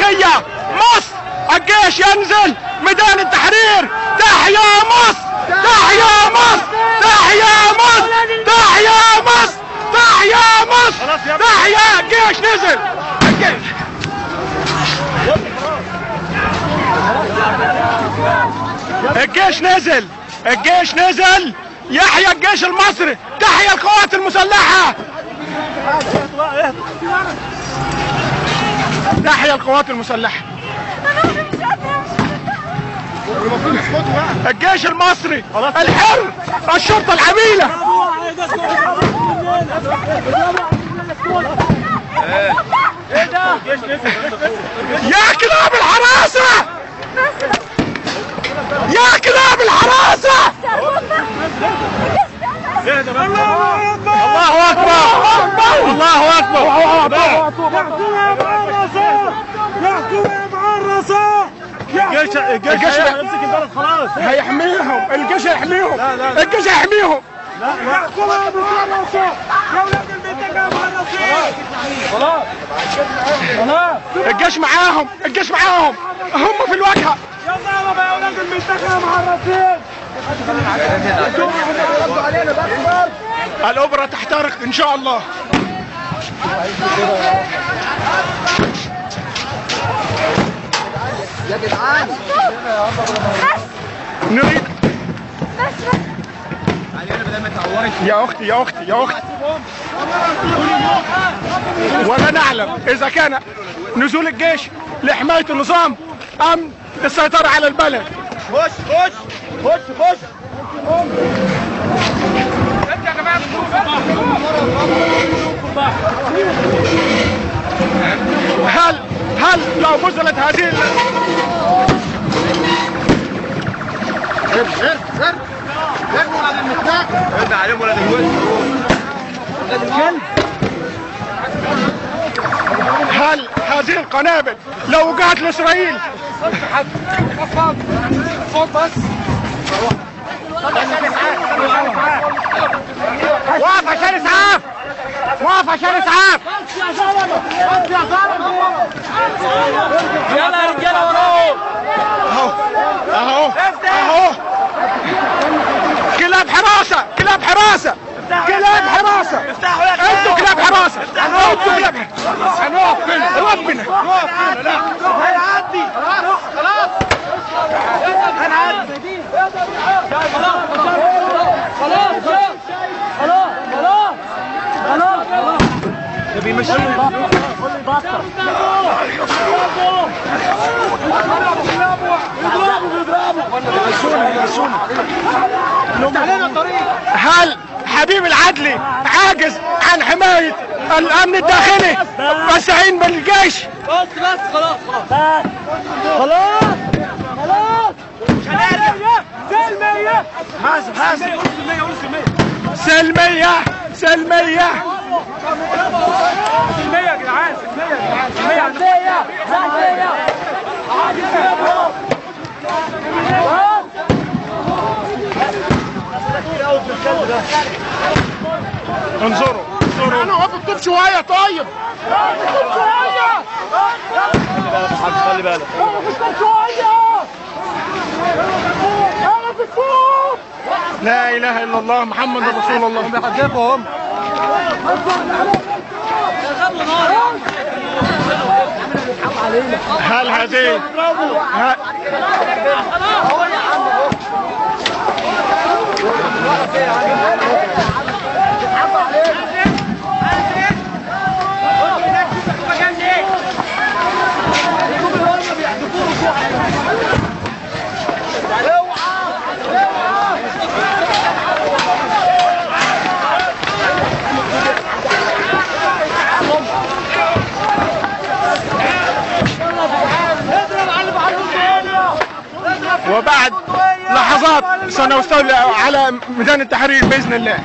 تحية مصر. الجيش ينزل ميدان التحرير. تحيا مصر، تحيا مصر، تحيا مصر، تحيا مصر، تحيا مصر، تحيا. الجيش نزل. الجيش نزل، الجيش نزل. يحيى الجيش المصري. تحيا القوات المسلحة. تحيا القوات المسلحة. الجيش المصري الحر، الشرطة العميلة. يا كلاب الحراسة، يا كلاب الحراسة. الله أكبر، الله أكبر. الجيش هيمسك البلد خلاص. هيحميهم الجيش، هيحميهم الجيش، هيحميهم. الجيش معاهم، الجيش معاهم، هم في الواجهة. يلا يا اولاد المنطقة محرصين. الأوبرا تحترق إن شاء الله. يا جدعان نريد يا أختي، يا أختي، يا أختي، ولا نعلم إذا كان نزول الجيش لحماية النظام أم للسيطرة على البلد. خش خش خش خش. يا جماعة هل لو بذلت هذه هل هذه القنابل لو وجهت لإسرائيل؟ واقف عشان اسعاف، واقف عشان اسعاف. يلا يا رجاله وراهم. اهو اهو اهو. كلاب حراسة، كلاب حراسة، كلاب حراسة. انتوا كلاب حراسة، انتوا كلاب حراسة. هنقف هنا، ربنا هيعدي. خلاص هنعدي. خلاص ده بيمشي. هل حبيب العدلي عاجز عن حماية الأمن الداخلي واستعين بالجيش؟ بس خلاص خلاص خلاص. سلمية حاسب سلمية سلمية يا جدعان. سلمية انظروا انا واقف الطوب شوية. طيب خلي بالك لا اله الا الله محمد رسول الله. هم بيحدفوا. هل هذه وبعد لحظات سنستولي على ميدان التحرير بإذن الله.